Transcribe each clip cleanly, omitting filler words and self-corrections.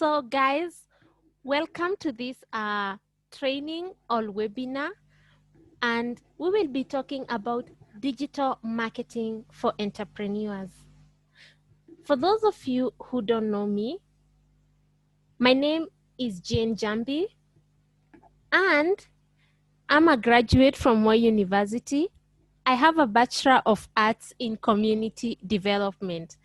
So guys, welcome to this training or webinar, and we will be talking about digital marketing for entrepreneurs. For those of you who don't know me, my name is Njambi, and I'm a graduate from Moi University. I have a Bachelor of Arts in Community Development.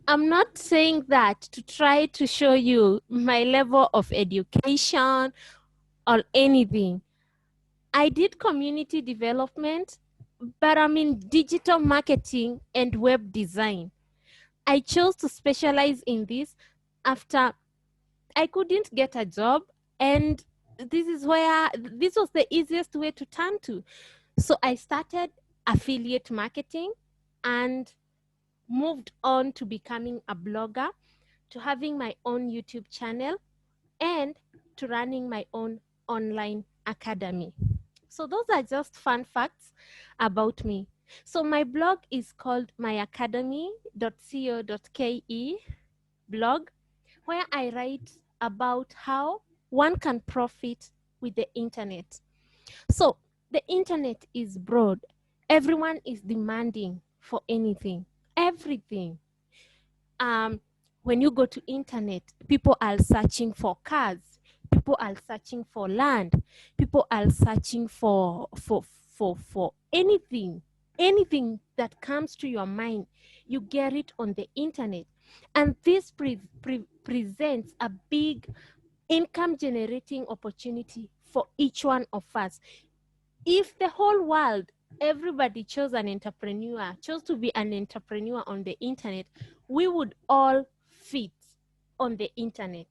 I'm not saying that to try to show you my level of education or anything. I did community development, but I'm in digital marketing and web design. I chose to specialize in this after I couldn't get a job, and this was the easiest way to turn to. So I started affiliate marketing and moved on to becoming a blogger, to having my own YouTube channel, and to running my own online academy. So those are just fun facts about me. So my blog is called myacademy.co.ke blog, where I write about how one can profit with the internet. So the internet is broad. Everyone is demanding for anything, everything. When you go to internet, people are searching for cars, people are searching for land, people are searching for anything that comes to your mind. You get it on the internet, and this presents a big income generating opportunity for each one of us. If the whole world, everybody chose to be an entrepreneur on the internet, we would all fit on the internet.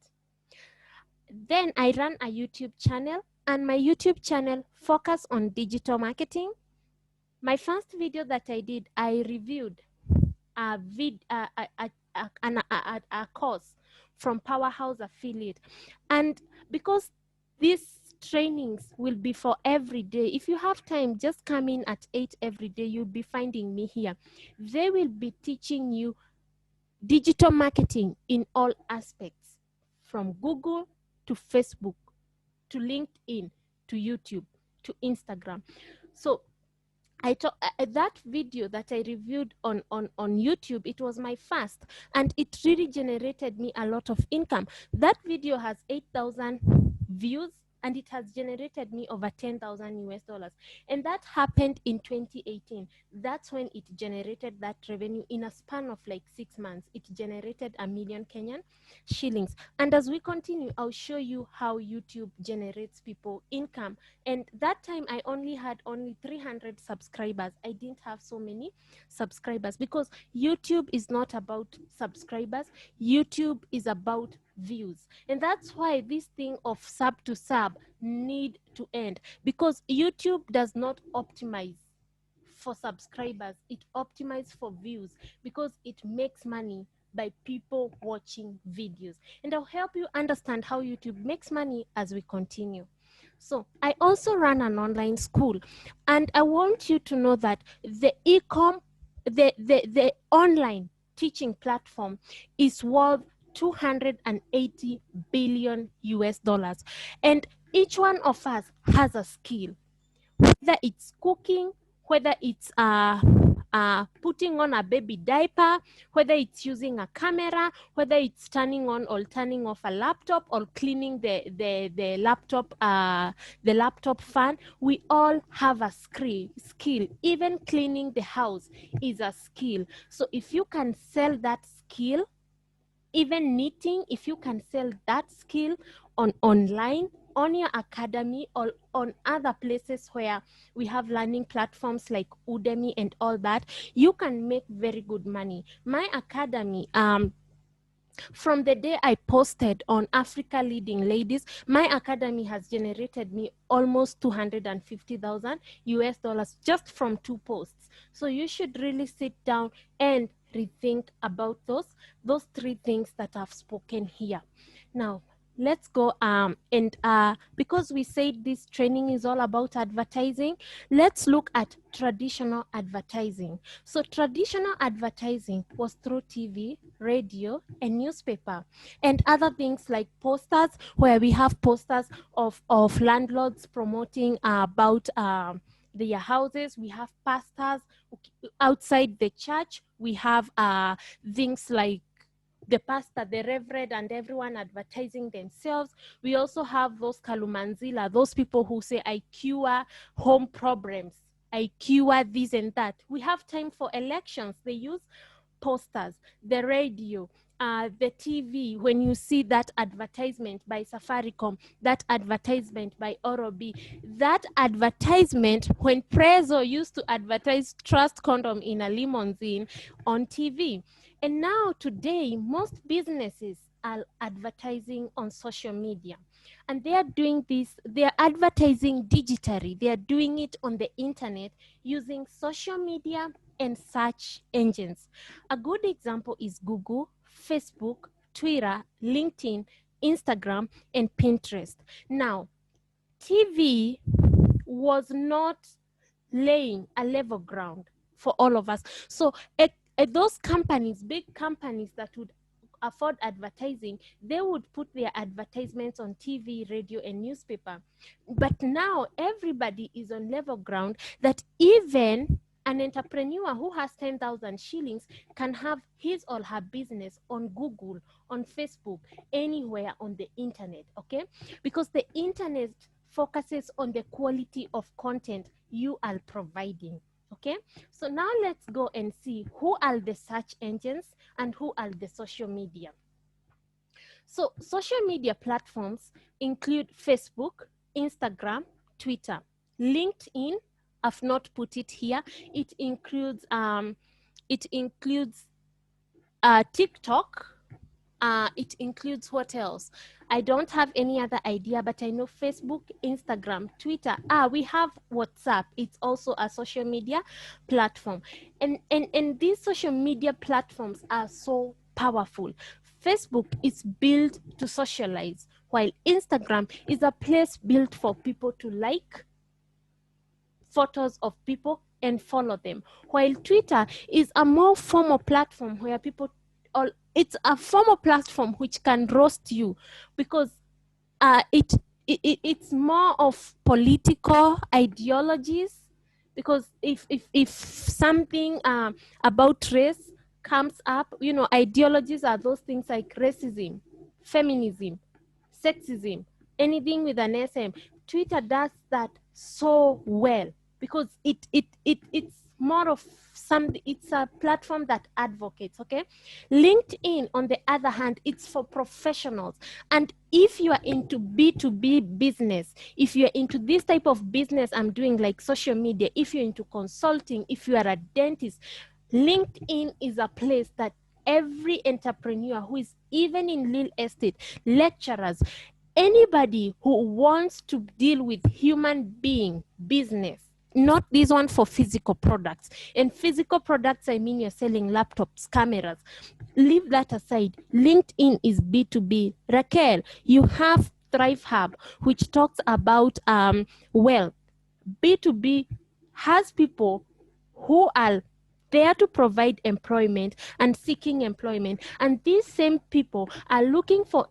Then I run a YouTube channel, and my YouTube channel focus on digital marketing. My first video that I did, I reviewed a course from Powerhouse Affiliate. And because these trainings will be for every day, if you have time, just come in at 8 every day. You'll be finding me here. They will be teaching you digital marketing in all aspects, from Google to Facebook to LinkedIn to YouTube to Instagram. So that video that I reviewed on YouTube, it was my first, and it really generated me a lot of income. That video has 8,000 views, and it has generated me over $10,000, and that happened in 2018. That's when it generated that revenue. In a span of like 6 months, it generated 1 million Kenyan shillings. And as we continue, I'll show you how YouTube generates people income. And that time I had only 300 subscribers. I didn't have so many subscribers, because YouTube is not about subscribers. YouTube is about views. And that's why this thing of sub to sub need to end, because YouTube does not optimize for subscribers. It optimizes for views, because it makes money by people watching videos. And I'll help you understand how YouTube makes money as we continue. So I also run an online school, and I want you to know that the online teaching platform is worth $280 billion. And each one of us has a skill, whether it's cooking, whether it's putting on a baby diaper, whether it's using a camera, whether it's turning on or turning off a laptop, or cleaning the laptop fan. We all have a skill. Even cleaning the house is a skill. So if you can sell that skill, even knitting, if you can sell that skill online, on your academy, or on other places where we have learning platforms like Udemy and all that, you can make very good money. My academy, from the day I posted on Africa Leading Ladies, my academy has generated me almost $250,000 just from 2 posts. So you should really sit down and rethink about those 3 things that I've spoken here. Now, let's go and because we said this training is all about advertising, let's look at traditional advertising. So traditional advertising was through TV, radio, and newspaper, and other things like posters, where we have posters of landlords promoting about their houses. We have pastors outside the church. We have things like the pastor, the reverend, and everyone advertising themselves. We also have those kalumanzila, those people who say, I cure home problems, I cure this and that. We have time for elections. They use posters, the radio, the TV. When you see that advertisement by Safaricom, that advertisement by Orobi, that advertisement when Prezo used to advertise Trust Condom in a limousine on TV. And now today, most businesses are advertising on social media. And they are doing this, they are advertising digitally. They are doing it on the internet using social media and search engines. A good example is Google, Facebook, Twitter, LinkedIn, Instagram, and Pinterest. Now, TV was not laying a level ground for all of us. So those companies, big companies that would afford advertising, they would put their advertisements on TV, radio, and newspaper. But now everybody is on level ground that even an entrepreneur who has 10,000 shillings can have his or her business on Google, on Facebook, anywhere on the internet, okay? Because the internet focuses on the quality of content you are providing. Okay, so now let's go and see who are the search engines and who are the social media. So social media platforms include Facebook, Instagram, Twitter, LinkedIn. I've not put it here. It includes TikTok. It includes what else? I don't have any other idea, but I know Facebook, Instagram, Twitter. We have WhatsApp. It's also a social media platform. And these social media platforms are so powerful. Facebook is built to socialize, while Instagram is a place built for people to like photos of people and follow them, while Twitter is a more formal platform where people it's a formal platform which can roast you because it's more of political ideologies. Because if something about race comes up, ideologies are those things like racism, feminism, sexism, anything with an SM. Twitter does that so well because it's more of it's a platform that advocates. Okay, LinkedIn, on the other hand, it's for professionals. And if you are into B2B business, if you're into this type of business I'm doing, like social media, if you're into consulting, if you are a dentist, LinkedIn is a place that every entrepreneur who is even in real estate, lecturers, anybody who wants to deal with human being business, not this one for physical products. And physical products, I mean you're selling laptops, cameras. Leave that aside. LinkedIn is B2B. Raquel, you have Thrive Hub, which talks about wealth. B2B has people who are there to provide employment and seeking employment. And these same people are looking for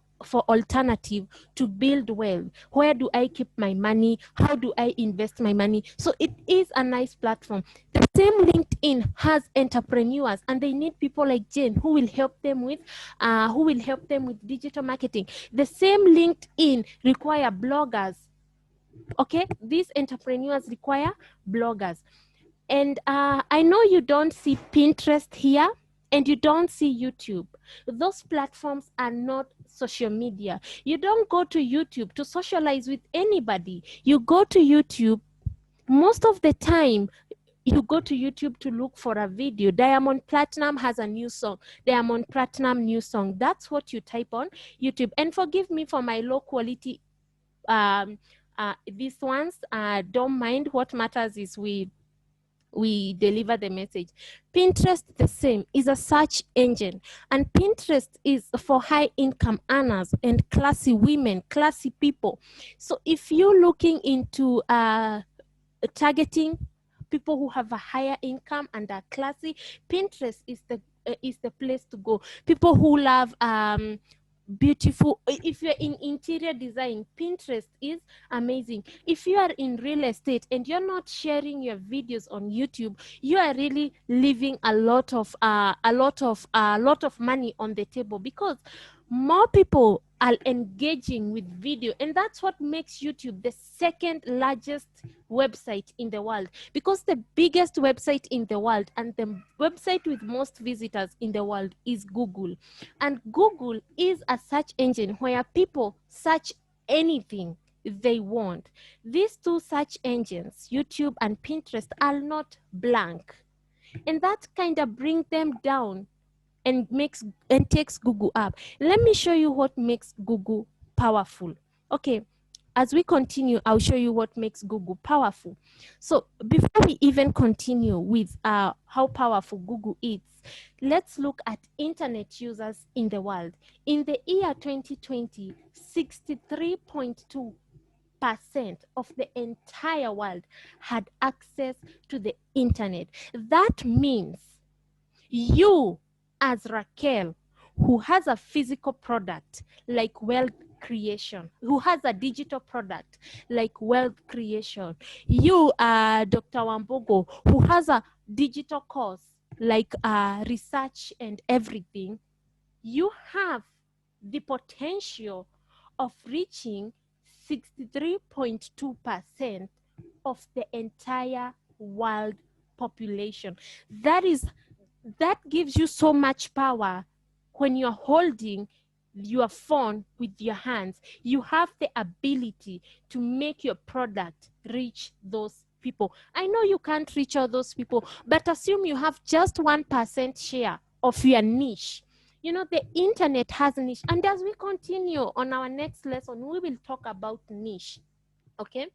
alternative to build wealth. Where do I keep my money? How do I invest my money? So it is a nice platform. The same LinkedIn has entrepreneurs, and they need people like Jane who will help them with digital marketing. The same LinkedIn require bloggers. Okay, these entrepreneurs require bloggers. And I know you don't see Pinterest here and you don't see YouTube. Those platforms are not social media. You don't go to YouTube to socialize with anybody. You go to YouTube most of the time. You go to YouTube to look for a video. Diamond Platinum has a new song. Diamond Platinum new song. That's what you type on YouTube. And forgive me for my low quality these ones. Don't mind. What matters is we we deliver the message. Pinterest, the same, is a search engine, and Pinterest is for high income earners and classy women, classy people. So if you're looking into targeting people who have a higher income and are classy, Pinterest is the place to go. People who love beautiful, if you're in interior design, Pinterest is amazing. If you are in real estate and you're not sharing your videos on YouTube, you are really leaving a lot of money on the table, because more people are engaging with video, and that's what makes YouTube the second largest website in the world, because the biggest website in the world and the website with most visitors in the world is Google. And Google is a search engine where people search anything they want. These two search engines, YouTube and Pinterest, are not blank, and that kind of brings them down and takes Google up. Let me show you what makes Google powerful. Okay, as we continue, I'll show you what makes Google powerful. So before we even continue with how powerful Google is, let's look at internet users in the world. In the year 2020, 63.2% of the entire world had access to the internet. That means you, as Raquel, who has a physical product like wealth creation, who has a digital product like wealth creation, you, Dr. Wambogo, who has a digital course like research and everything, you have the potential of reaching 63.2% of the entire world population. That gives you so much power. When you're holding your phone with your hands, you have the ability to make your product reach those people. I know you can't reach all those people, but assume you have just 1% share of your niche. You know, the internet has a niche, and as we continue on our next lesson, we will talk about niche. Okay.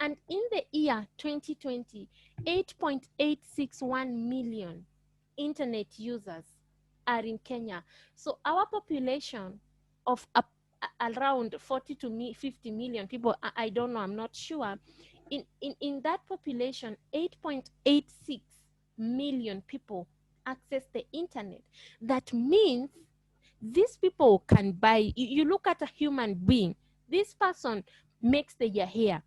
And in the year 2020, 8.861 million internet users are in Kenya. So our population of around 40 to 50 million people, I don't know, I'm not sure. In that population, 8.86 million people access the internet. That means these people can buy. You look at a human being. This person makes their hair,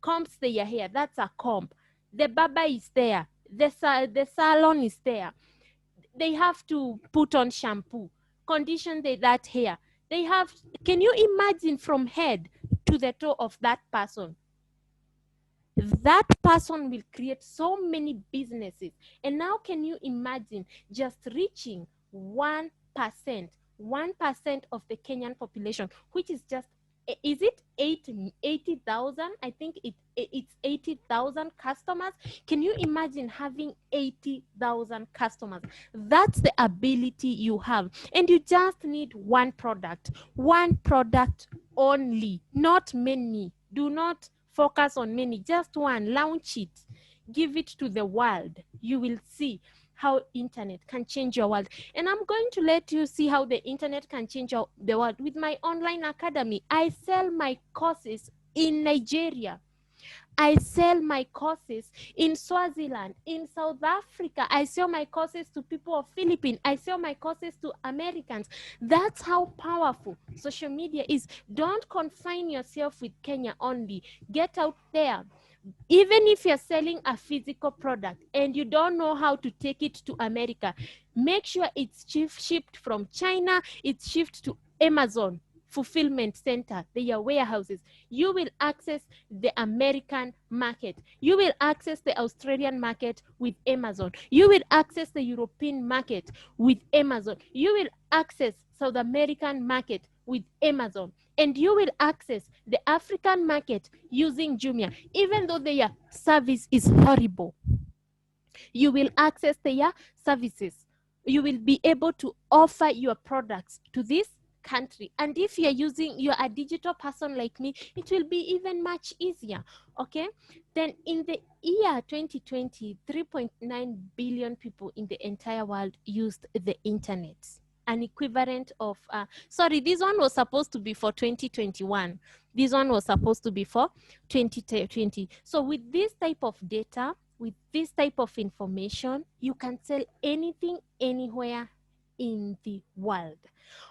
combs their hair. That's a comb. The barber is there. The salon is there. They have to put on shampoo, condition that hair. They have. Can you imagine from head to the toe of that person? That person will create so many businesses. And now can you imagine just reaching 1%, 1% of the Kenyan population, which is just, is it 80,000? I think it's 80,000 customers. Can you imagine having 80,000 customers? That's the ability you have. And you just need one product only, not many. Do not focus on many, just one. Launch it, give it to the world. You will see how internet can change your world. And I'm going to let you see how the internet can change the world with my online academy. I sell my courses in Nigeria. I sell my courses in Swaziland, in South Africa. I sell my courses to people of Philippines. I sell my courses to Americans. That's how powerful social media is. Don't confine yourself with Kenya only. Get out there. Even if you're selling a physical product and you don't know how to take it to America, make sure it's shipped from China, it's shipped to Amazon fulfillment center, their warehouses. You will access the American market. You will access the Australian market with Amazon. You will access the European market with Amazon. You will access South American market with Amazon. And you will access the African market using Jumia. Even though their service is horrible, you will access their services. You will be able to offer your products to these country. And if you're a digital person like me, it will be even much easier. Okay, then in the year 2020, 3.9 billion people in the entire world used the internet, an equivalent of sorry, this one was supposed to be for 2021, this one was supposed to be for 2020. So with this type of data, with this type of information, you can sell anything anywhere in the world.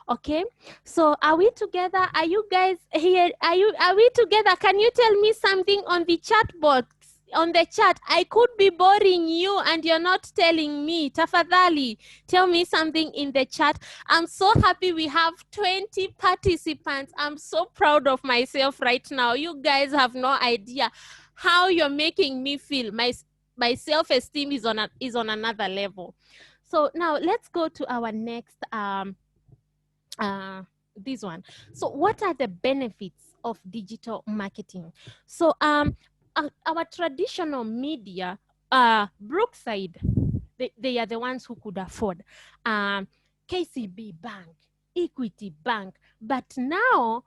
Okay, so are we together? Are you guys here? Are we together? Can you tell me something on the chat box? On the chat, I could be boring you and you're not telling me. Tafadhali, tell me something in the chat. I'm so happy we have 20 participants. I'm so proud of myself right now. You guys have no idea how you're making me feel. My self-esteem is on another level. So now let's go to our next this one. So what are the benefits of digital marketing? So our traditional media, Brookside, they are the ones who could afford KCB Bank, Equity Bank. But now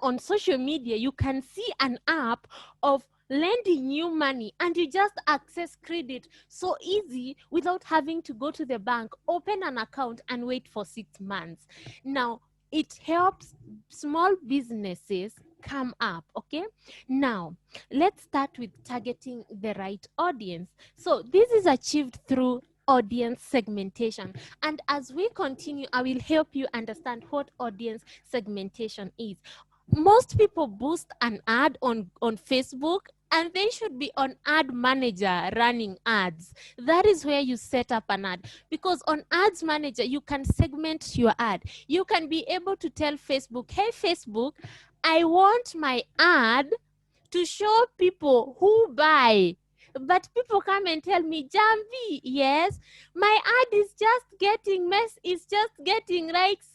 on social media, you can see an app of lending you money and you just access credit so easy without having to go to the bank, open an account and wait for 6 months. Now, it helps small businesses come up. Okay, now let's start with targeting the right audience. So this is achieved through audience segmentation, and as we continue, I will help you understand what audience segmentation is. Most people boost an ad on Facebook, and they should be on ad manager running ads. That is where you set up an ad, because on ads manager you can segment your ad. You can be able to tell Facebook, hey Facebook, I want my ad to show people who buy. But people come and tell me, Njambi, yes, my ad is just getting it's just getting likes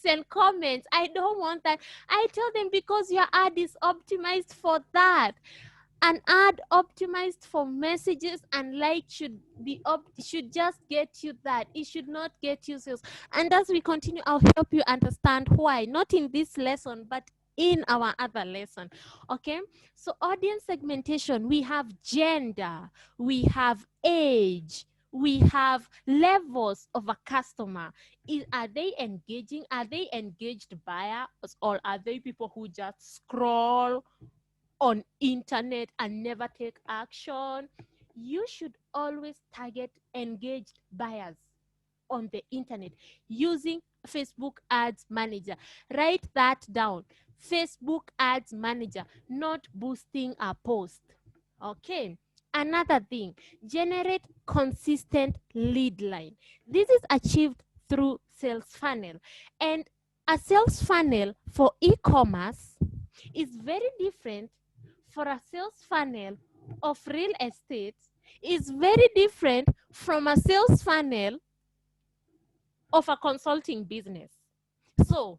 and comments. I don't want that. I tell them, because your ad is optimized for that. An ad optimized for messages and likes should just get you that. It should not get you sales. And as we continue, I'll help you understand why, not in this lesson, but in our other lesson. Okay, so audience segmentation, we have gender, we have age, we have levels of a customer. Are they engaging? Are they engaged buyers, or are they people who just scroll on internet and never take action? You should always target engaged buyers on the internet using Facebook Ads Manager. Write that down. Facebook Ads Manager, not boosting a post. Okay. Another thing, generate consistent lead line. This is achieved through sales funnel. And a sales funnel for e-commerce is very different for a sales funnel of real estate, is very different from a sales funnel of a consulting business. So,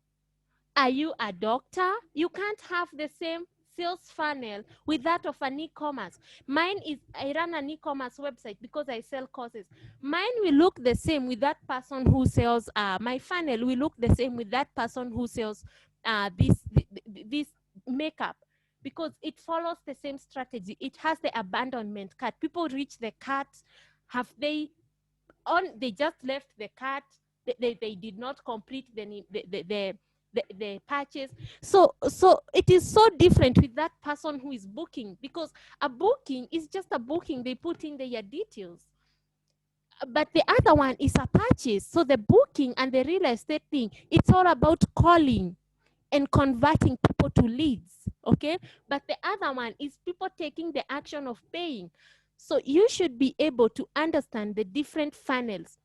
are you a doctor? You can't have the same sales funnel with that of an e-commerce. Mine is, I run an e-commerce website because I sell courses. Mine will look the same with that person who sells, my funnel will look the same with that person who sells this makeup, because it follows the same strategy. It has the abandonment cart. People reach the cart, they just left the cart, they did not complete the purchase. So it is so different with that person who is booking, because a booking is just a booking. They put in their details, but the other one is a purchase. So the booking and the real estate thing, it's all about calling and converting people to leads. Okay, but the other one is people taking the action of paying. So you should be able to understand the different funnels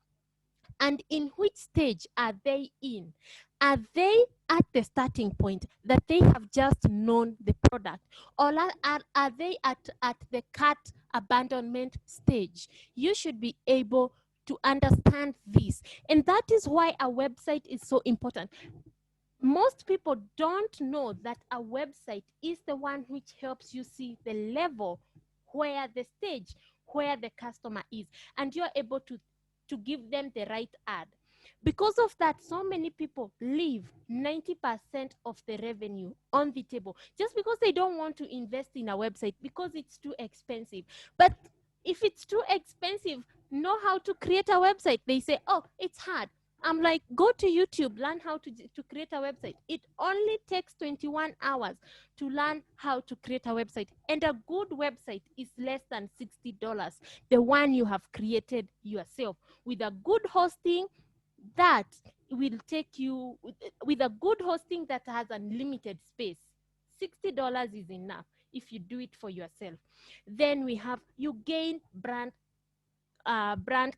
and in which stage are they in. Are they at the starting point that they have just known the product, or are they at the cart abandonment stage? You should be able to understand this, and that is why a website is so important. Most people don't know that a website is the one which helps you see the level, where the stage, where the customer is, and you're able to give them the right ad. Because of that, so many people leave 90% of the revenue on the table just because they don't want to invest in a website because it's too expensive. But if it's too expensive, know how to create a website. They say, oh, it's hard. I'm like, go to YouTube, learn how to create a website. It only takes 21 hours to learn how to create a website. And a good website is less than $60. The one you have created yourself with a good hosting that will take you with a good hosting that has unlimited space. $60 is enough if you do it for yourself. Then we have, you gain brand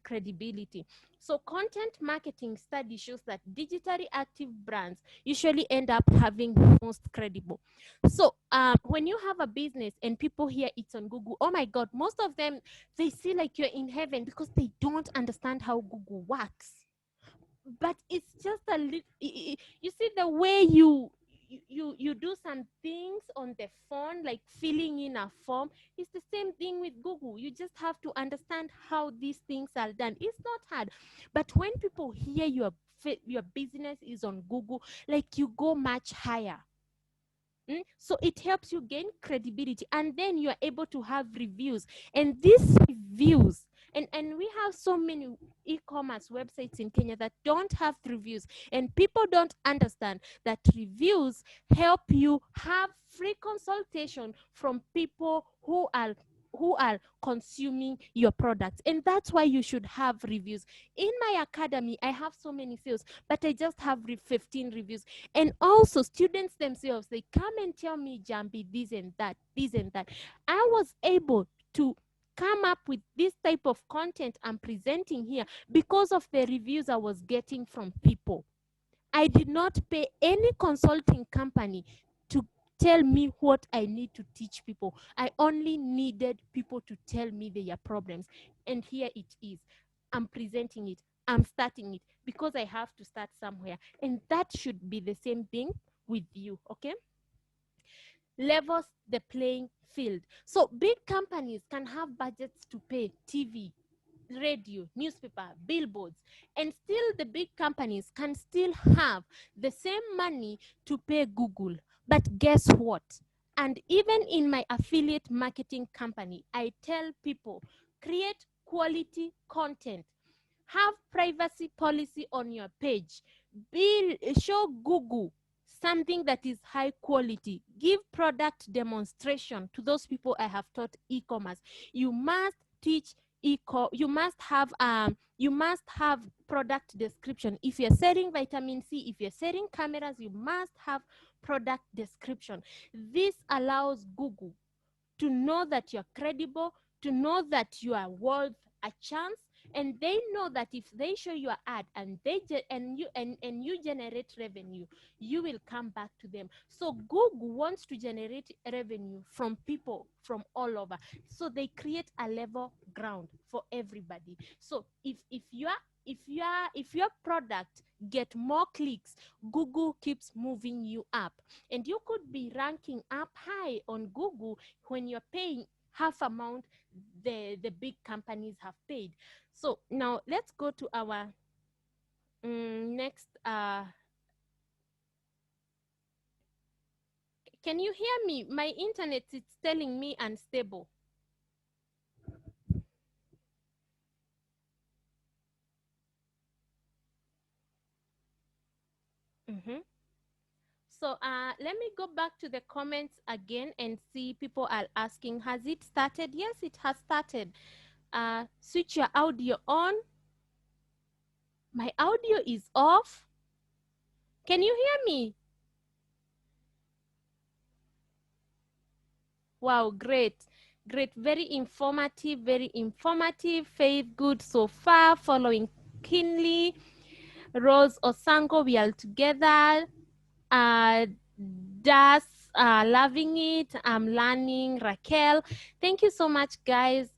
credibility. So content marketing study shows that digitally active brands usually end up having most credible. So when you have a business and people hear it's on Google, oh my God, most of them, they see like you're in heaven because they don't understand how Google works. But it's just a little, you see the way you do some things on the phone, like filling in a form. It's the same thing with Google. You just have to understand how these things are done. It's not hard. But when people hear your business is on Google, like you go much higher. So it helps you gain credibility, and then you are able to have reviews. And these reviews, and we have so many e-commerce websites in Kenya that don't have reviews, and people don't understand that reviews help you have free consultation from people who are consuming your products. And that's why you should have reviews. In my academy, I have so many sales, but I just have 15 reviews. And also students themselves, they come and tell me, Njambi, this and that, this and that. I was able to come up with this type of content I'm presenting here because of the reviews I was getting from people. I did not pay any consulting company to tell me what I need to teach people. I only needed people to tell me their problems. And here it is. I'm presenting it. I'm starting it because I have to start somewhere. And that should be the same thing with you, okay? Levels the playing field. So big companies can have budgets to pay TV, radio, newspaper, billboards, and still the big companies can still have the same money to pay Google. But guess what? And even in my affiliate marketing company, I tell people, create quality content. Have privacy policy on your page. Show Google something that is high quality. Give product demonstration to those people I have taught e-commerce. You must teach you must have product description. If you're selling vitamin C, if you're selling cameras, you must have product description. This allows Google to know that you're credible, to know that you are worth a chance, and they know that if they show your ad and you generate revenue, you will come back to them. So Google wants to generate revenue from people from all over, so they create a level ground for everybody. So if your product get more clicks, Google keeps moving you up, and you could be ranking up high on Google when you're paying half amount the big companies have paid. So now let's go to our next. Can you hear me? My internet is telling me unstable. So let me go back to the comments again and see, people are asking, has it started? Yes, it has started. Switch your audio on. My audio is off. Can you hear me? Wow, great. Great. Very informative, very informative. Faith, good so far. Following keenly. Rose Osango, we are together. Das, loving it. I'm learning. Raquel, thank you so much, guys.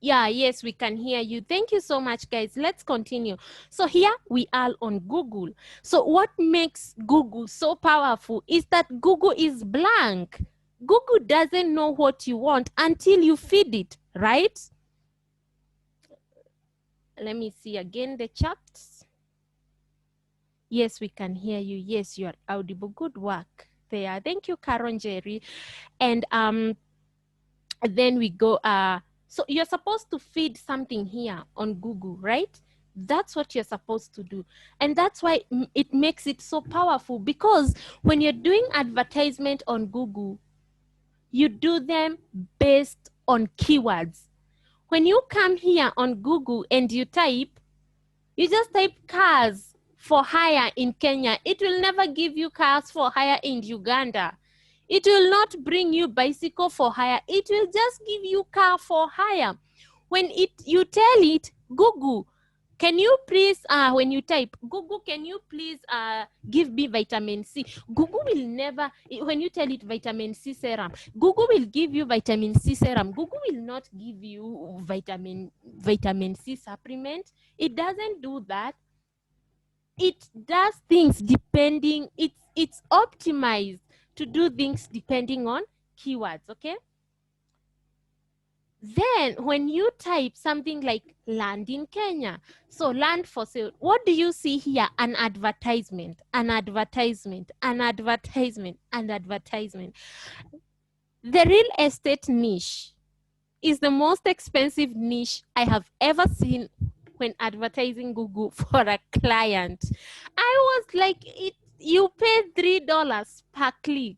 Yeah, yes, we can hear you. Thank you so much, guys. Let's continue. So here we are on Google. So what makes Google so powerful is that Google is blank. Google doesn't know what you want until you feed it, right? Let me see again the charts. Yes, we can hear you. Yes, you are audible. Good work there. Thank you, Karen Jerry. And then we go, so you're supposed to feed something here on Google, right? That's what you're supposed to do. And that's why it makes it so powerful, because when you're doing advertisement on Google, you do them based on keywords. When you come here on Google and you just type cars for hire in Kenya, it will never give you cars for hire in Uganda. It will not bring you bicycle for hire. It will just give you car for hire. When you tell it, Google, can you please, when you type, Google, can you please give me vitamin C? Google will never, when you tell it vitamin C serum, Google will give you vitamin C serum. Google will not give you vitamin C supplement. It doesn't do that. It does things depending, it's optimized to do things depending on keywords, okay? Then when you type something like land in Kenya, so land for sale, what do you see here? An advertisement, an advertisement, an advertisement, an advertisement. The real estate niche is the most expensive niche I have ever seen when advertising Google for a client. I was like, you pay $3 per click.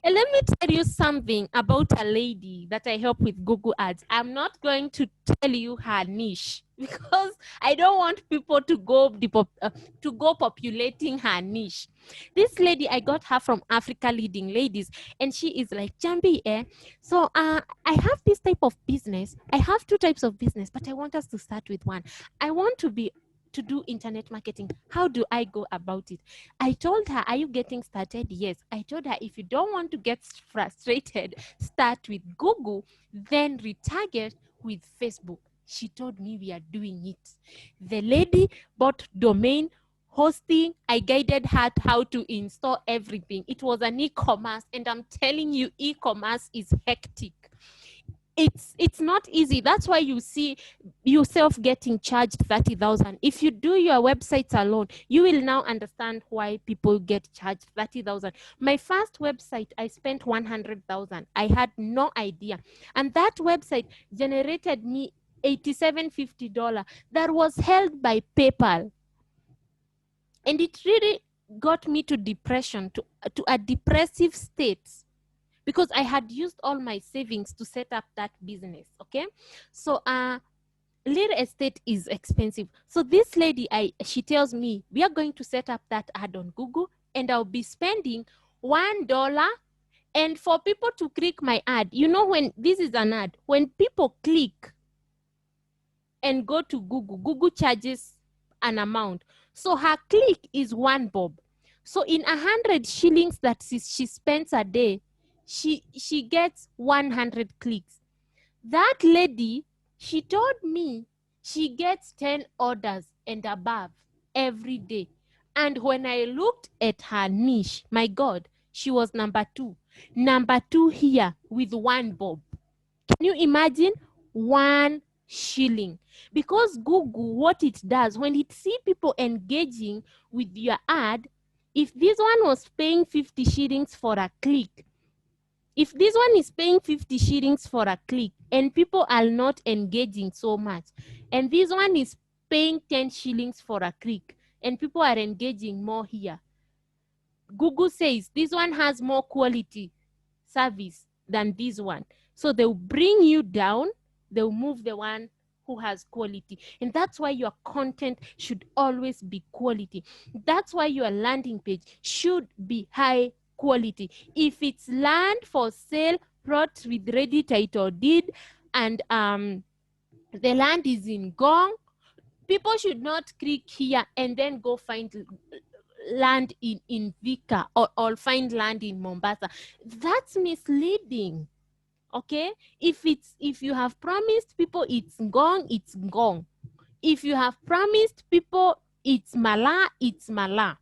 And let me tell you something about a lady that I help with Google Ads. I'm not going to tell you her niche because I don't want people to go populating her niche. This lady, I got her from Africa Leading Ladies, and she is like, Njambi, so I have this type of business. I have two types of business, but I want us to start with one. I want to do internet marketing. How do I go about it? I told her, are you getting started? Yes. I told her, if you don't want to get frustrated, start with Google, then retarget with Facebook. She told me we are doing it. The lady bought domain, hosting. I guided her how to install everything. It was an e-commerce, and I'm telling you, e-commerce is hectic. It's not easy. That's why you see yourself getting charged 30,000. If you do your websites alone, you will now understand why people get charged 30,000. My first website, I spent 100,000. I had no idea, and that website generated me $87.50 that was held by PayPal, and it really got me to depression, to a depressive state, because I had used all my savings to set up that business. Okay, so real estate is expensive. So this lady, she tells me, we are going to set up that ad on Google, and I'll be spending $1. And for people to click my ad, you know, when this is an ad, when people click and go to Google, Google charges an amount. So her click is 1 bob. So in 100 shillings that she spends a day, she gets 100 clicks. That lady, she told me she gets 10 orders and above every day. And when I looked at her niche, my God, she was number 2. Number 2 here with 1 bob. Can you imagine? 1 shilling. Because Google, what it does, when it see people engaging with your ad, if this one was paying 50 shillings for a click, if this one is paying 50 shillings for a click and people are not engaging so much, and this one is paying 10 shillings for a click and people are engaging more here, Google says this one has more quality service than this one. So they'll bring you down, they'll move the one who has quality. And that's why your content should always be quality. That's why your landing page should be high quality. If it's land for sale, plot with ready title deed, and the land is in Gong, people should not click here and then go find land in Vika, or find land in Mombasa. That's misleading. Okay, if you have promised people it's Ngong, it's Ngong. If you have promised people it's Mala, it's Mala.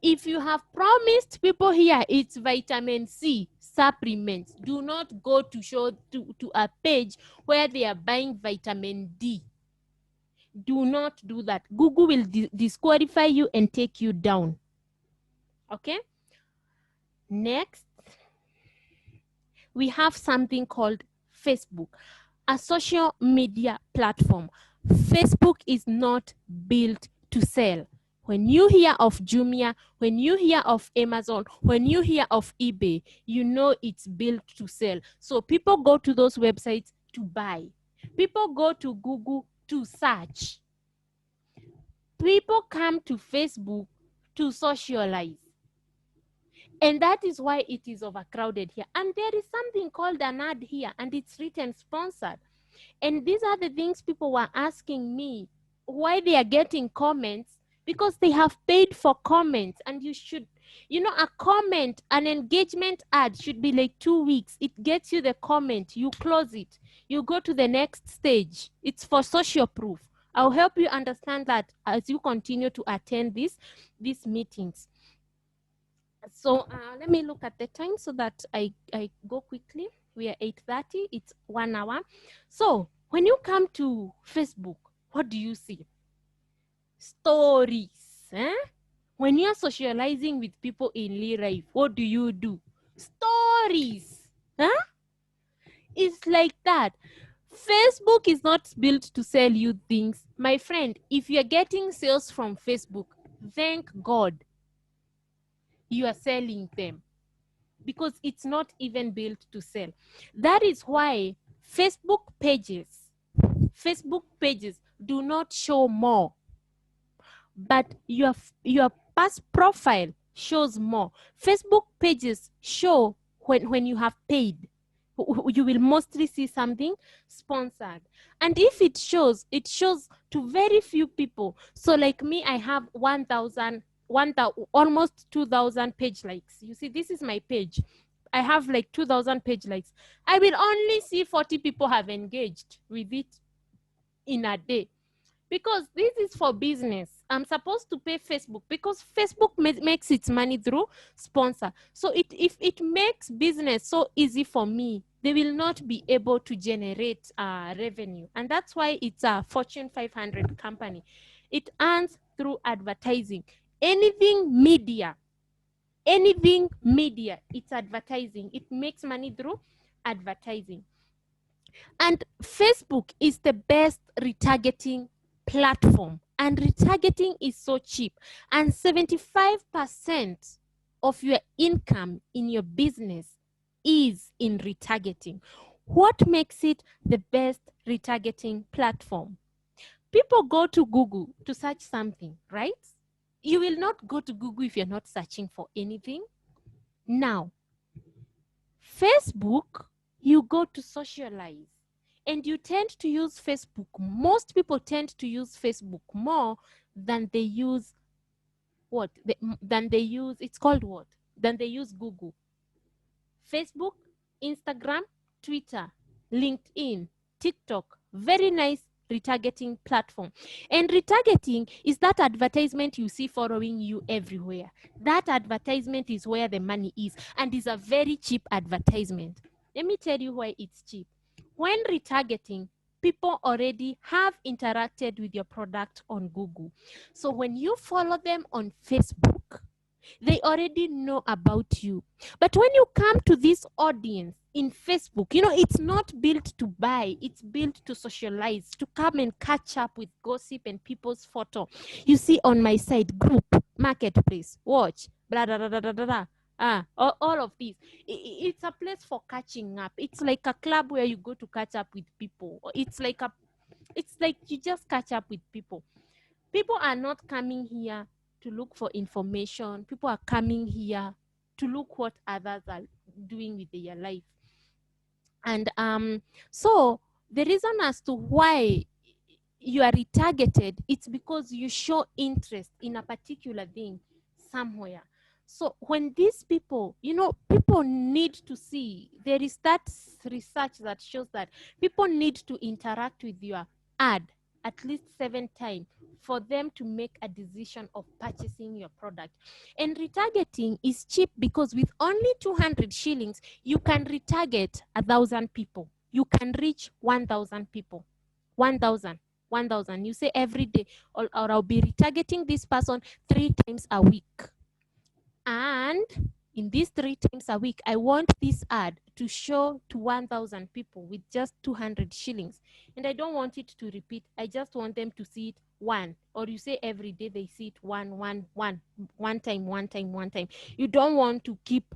If you have promised people here it's vitamin C supplements, do not go to a page where they are buying vitamin D. Do not do that. Google will disqualify you and take you down. Okay? Next, we have something called Facebook, a social media platform. Facebook is not built to sell. When you hear of Jumia, when you hear of Amazon, when you hear of eBay, you know it's built to sell. So people go to those websites to buy. People go to Google to search. People come to Facebook to socialize. And that is why it is overcrowded here. And there is something called an ad here, and it's written sponsored. And these are the things people were asking me why they are getting comments, because they have paid for comments. And you should, a comment, an engagement ad should be like 2 weeks. It gets you the comment, you close it, you go to the next stage. It's for social proof. I'll help you understand that as you continue to attend these meetings. So let me look at the time so that I go quickly. We are 8:30. It's 1 hour. So when you come to Facebook, what do you see? Stories. When you're socializing with people in real life, what do you do? Stories. It's like that. Facebook is not built to sell you things. My friend, if you're getting sales from Facebook, thank God you are selling them, because it's not even built to sell. That is why Facebook pages do not show more, but your past profile shows more. Facebook pages show when you have paid. You will mostly see something sponsored. And if it shows to very few people. So like me, I have 1,000, almost 2,000 page likes. You see, this is my page. I have like 2,000 page likes. I will only see 40 people have engaged with it in a day, because this is for business. I'm supposed to pay Facebook, because Facebook makes its money through sponsor. So if it makes business so easy for me, they will not be able to generate revenue. And that's why it's a Fortune 500 company. It earns through advertising. Anything media, it's advertising. It makes money through advertising. And Facebook is the best retargeting platform. And retargeting is so cheap. And 75% of your income in your business is in retargeting. What makes it the best retargeting platform? People go to Google to search something, right? You will not go to Google if you're not searching for anything. Now, Facebook, you go to socialize. And you tend to use Facebook. Most people tend to use Facebook more than they use what? It's called what? Than they use Google. Facebook, Instagram, Twitter, LinkedIn, TikTok. Very nice retargeting platform. And retargeting is that advertisement you see following you everywhere. That advertisement is where the money is, and is a very cheap advertisement. Let me tell you why it's cheap. When retargeting, people already have interacted with your product on Google. So when you follow them on Facebook, they already know about you. But when you come to this audience in Facebook, it's not built to buy. It's built to socialize, to come and catch up with gossip and people's photo. You see on my site, group, marketplace, watch, blah, blah, blah, blah, blah, blah. All of these. It's a place for catching up. It's like a club where you go to catch up with people. It's like you just catch up with people. People are not coming here to look for information. People are coming here to look what others are doing with their life. And so the reason as to why you are retargeted, it's because you show interest in a particular thing somewhere. So when these people, people need to see, there is that research that shows that people need to interact with your ad at least 7 times for them to make a decision of purchasing your product. And retargeting is cheap, because with only 200 shillings, you can retarget 1,000 people. You can reach 1,000 people. 1,000. 1,000. You say every day, or I'll be retargeting this person 3 times a week. And in these 3 times a week, I want this ad to show to 1,000 people with just 200 shillings. And I don't want it to repeat. I just want them to see it one. Or you say every day they see it one time. You don't want to keep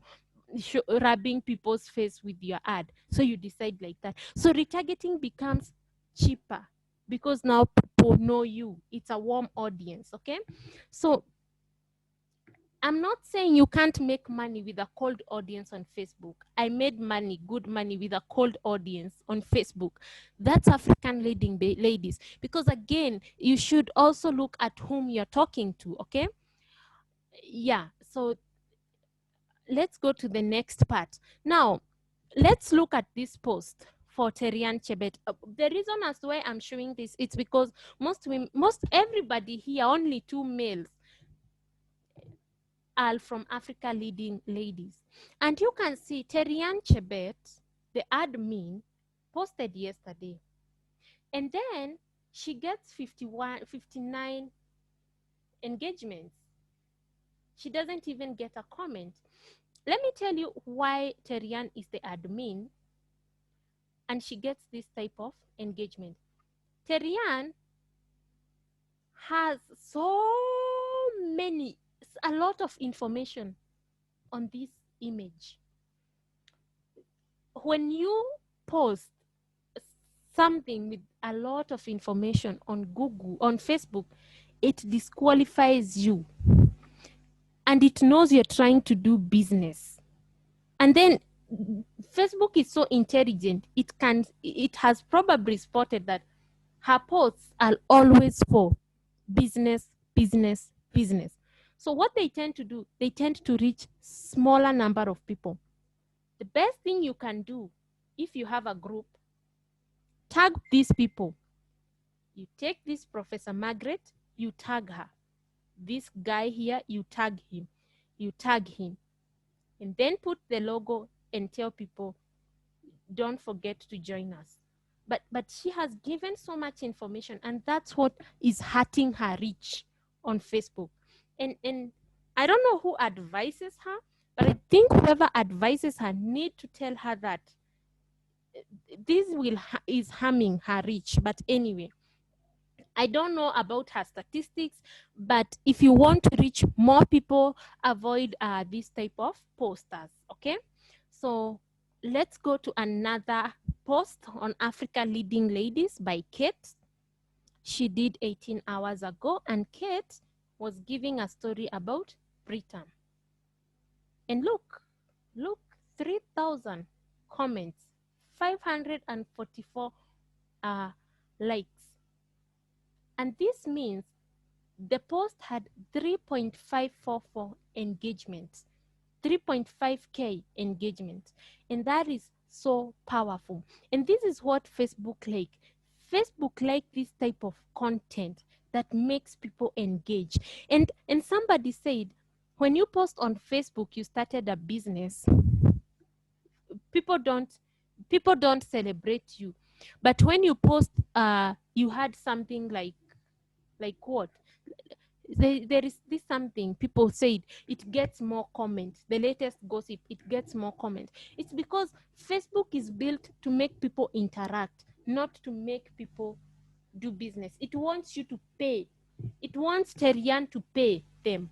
rubbing people's face with your ad. So you decide like that. So retargeting becomes cheaper because now people know you. It's a warm audience, okay? So I'm not saying you can't make money with a cold audience on Facebook. I made money, good money, with a cold audience on Facebook. That's African ladies. Because again, you should also look at whom you're talking to, okay? Yeah, so let's go to the next part. Now, let's look at this post for Terian Chebet. The reason as to why I'm showing this, it's because most everybody here, only 2 males, are from Africa leading ladies. And you can see Terian Chebet, the admin, posted yesterday. And then she gets 59 engagements. She doesn't even get a comment. Let me tell you why Terian is the admin and she gets this type of engagement. Terian has a lot of information on this image. When you post something with a lot of information on Google, on Facebook, it disqualifies you. And it knows you're trying to do business. And then Facebook is so intelligent, it has probably spotted that her posts are always for business. So what they tend to do, they tend to reach smaller number of people. The best thing you can do, if you have a group, tag these people. You take this Professor Margaret, you tag her. This guy here, you tag him. And then put the logo and tell people, don't forget to join us. But she has given so much information, and that's what is hurting her reach on Facebook. And I don't know who advises her, but I think whoever advises her need to tell her that this is harming her reach. But anyway, I don't know about her statistics, but if you want to reach more people, avoid this type of posters, okay? So let's go to another post on Africa Leading Ladies by Kate. She did 18 hours ago, and Kate was giving a story about Britain. And look, 3,000 comments, 544 likes. And this means the post had 3.544 engagements, 3.5K engagement. And that is so powerful. And this is what Facebook like. Facebook like this type of content that makes people engage. And somebody said, when you post on Facebook, you started a business, people don't celebrate you. But when you post, you had something like what? There is this something people said, it gets more comments. The latest gossip, it gets more comments. It's because Facebook is built to make people interact, not to make people do business. It wants you to pay. It wants Terian to pay them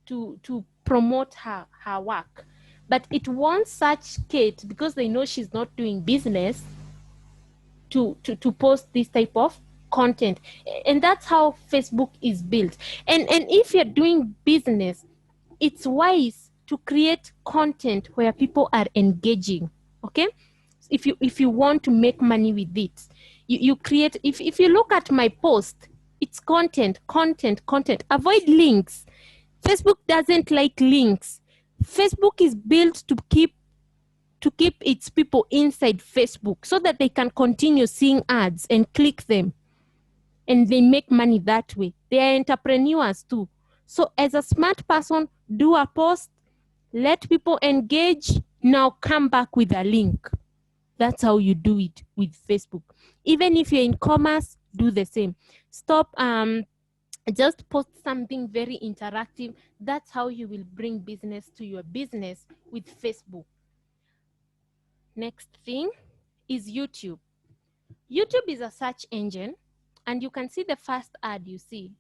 to promote her work. But it wants such Kate, because they know she's not doing business, to post this type of content. And that's how Facebook is built. And if you're doing business, it's wise to create content where people are engaging, okay? If you want to make money with it, you create. If you look at my post, it's content. Avoid links. Facebook doesn't like links. Facebook is built to keep its people inside Facebook so that they can continue seeing ads and click them, and they make money that way. They are entrepreneurs too. So as a smart person, do a post, let people engage, now come back with a link. That's how you do it with Facebook. Even if you're in commerce, do the same. Stop just post something very interactive. That's how you will bring business to your business with Facebook. Next thing is YouTube. YouTube is a search engine, and you can see the first ad you see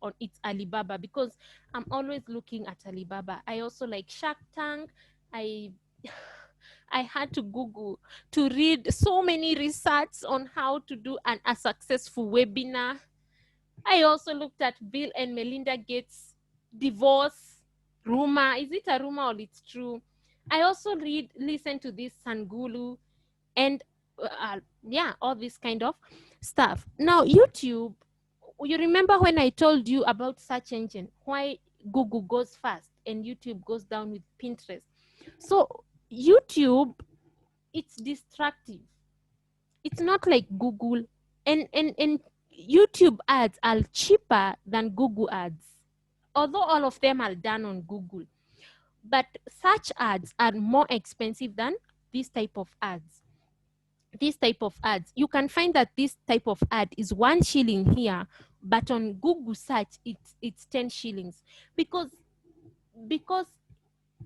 on it's Alibaba, because I'm always looking at Alibaba. I also like Shark Tank. I I had to Google to read so many research on how to do a successful webinar. I also looked at Bill and Melinda Gates divorce rumor. Is it a rumor or it's true? I also listen to this Sangulu, and yeah, all this kind of stuff. Now, YouTube, you remember when I told you about search engine, why Google goes fast and YouTube goes down with Pinterest? So YouTube, it's distractive. It's not like Google, and YouTube ads are cheaper than Google ads, although all of them are done on Google. But search ads are more expensive than this type of ads. This type of ads, you can find that this type of ad is 1 shilling here, but on Google search it's 10 shillings, because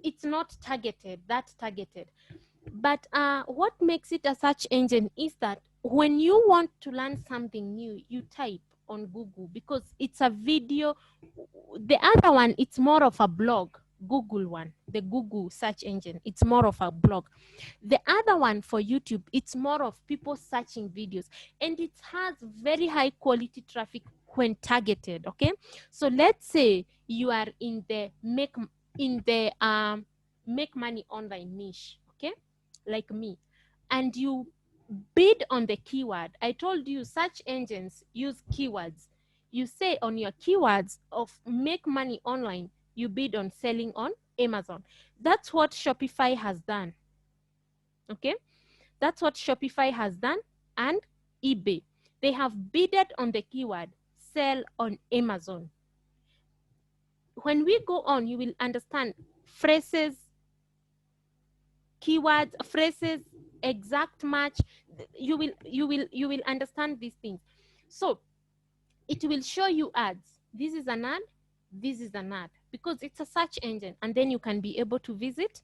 it's not that targeted. But what makes it a search engine is that when you want to learn something new, you type on Google, because it's a video. The other one, it's more of a blog. Google one, the Google search engine, it's more of a blog. The other one for YouTube, it's more of people searching videos, and it has very high quality traffic when targeted. Okay, so let's say you are in the make money online niche, okay, like me, and you bid on the keyword. I told you search engines use keywords. You say on your keywords of make money online, you bid on selling on Amazon. That's what Shopify has done. Okay, that's what Shopify has done, and eBay. They have bidded on the keyword sell on Amazon. When we go on, you will understand phrases, keywords, phrases, exact match. You will understand these things. So it will show you ads. This is an ad, this is an ad, because it's a search engine, and then you can be able to visit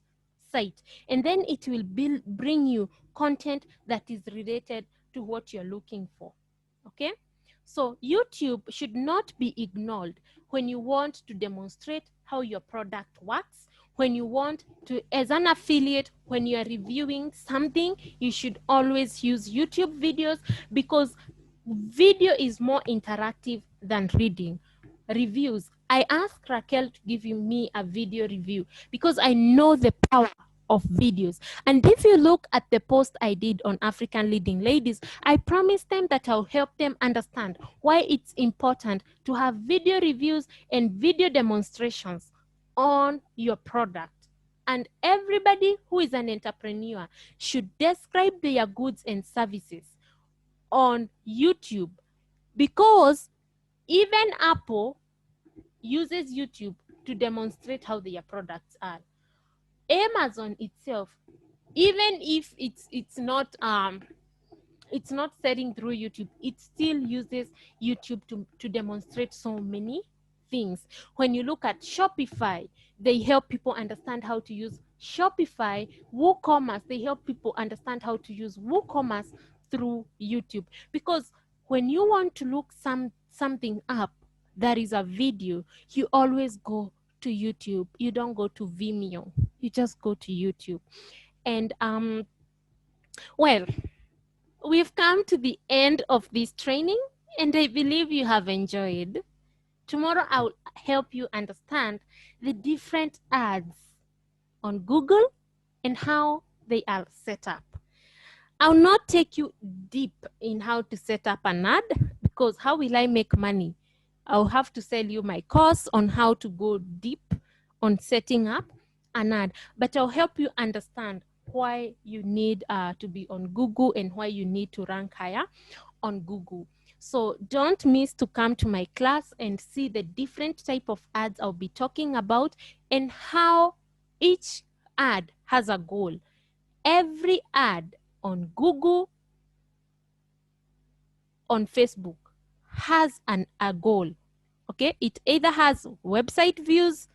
site, and then it will bring you content that is related to what you're looking for. Okay, so YouTube should not be ignored when you want to demonstrate how your product works. When you want to, as an affiliate, when you are reviewing something, you should always use YouTube videos, because video is more interactive than reading. Reviews, I asked Raquel to give me a video review, because I know the power of videos. And if you look at the post I did on African Leading Ladies, I promised them that I'll help them understand why it's important to have video reviews and video demonstrations on your product. And everybody who is an entrepreneur should describe their goods and services on YouTube, because even Apple uses YouTube to demonstrate how their products are. Amazon itself, even if it's not selling through YouTube, it still uses YouTube to demonstrate so many things. When you look at Shopify, they help people understand how to use Shopify. WooCommerce, they help people understand how to use WooCommerce through YouTube. Because when you want to look something up that is a video, you always go to YouTube. You don't go to Vimeo. You just go to YouTube. And well, we've come to the end of this training, and I believe you have enjoyed. Tomorrow I'll help you understand the different ads on Google and how they are set up. I'll not take you deep in how to set up an ad, because how will I make money? I'll have to sell you my course on how to go deep on setting up an ad, but I'll help you understand why you need to be on Google and why you need to rank higher on Google. So don't miss to come to my class and see the different type of ads I'll be talking about, and how each ad has a goal. Every ad on Google on Facebook has a goal. Okay, it either has website views,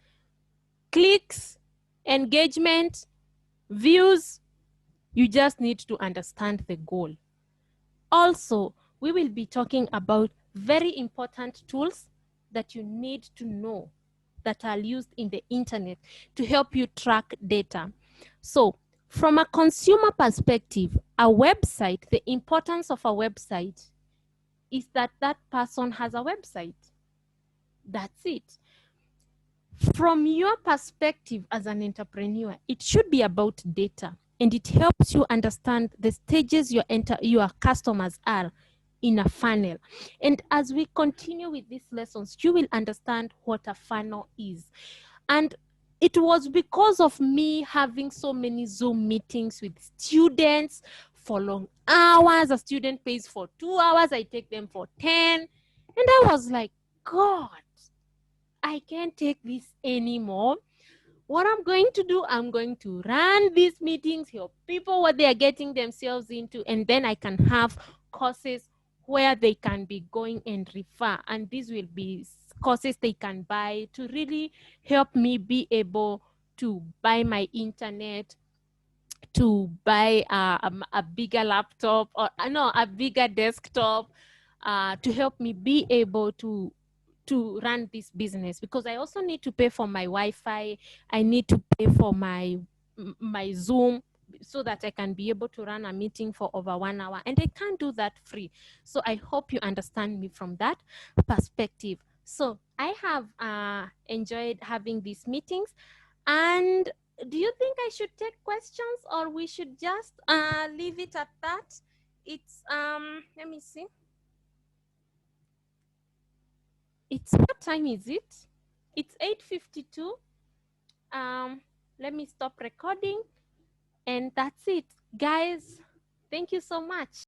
clicks, engagement, views. You just need to understand the goal. Also, we will be talking about very important tools that you need to know that are used in the internet to help you track data. So, from a consumer perspective, a website, the importance of a website is that that person has a website. That's it. From your perspective as an entrepreneur, it should be about data, and it helps you understand the stages your customers are in a funnel. And as we continue with these lessons, you will understand what a funnel is. And it was because of me having so many Zoom meetings with students for long hours. A student pays for 2 hours, I take them for 10. And I was like, God, I can't take this anymore. What I'm going to do, I'm going to run these meetings, help people what they are getting themselves into, and then I can have courses where they can be going and refer. And these will be courses they can buy to really help me be able to buy my internet, to buy a bigger laptop, or no, a bigger desktop, to help me be able to run this business, because I also need to pay for my Wi-Fi. I need to pay for my Zoom so that I can be able to run a meeting for over 1 hour, and I can't do that free. So I hope you understand me from that perspective. So I have enjoyed having these meetings. And do you think I should take questions, or we should just leave it at that? It's let me see. It's what time is it? It's 8:52. Let me stop recording, and that's it. Guys, thank you so much.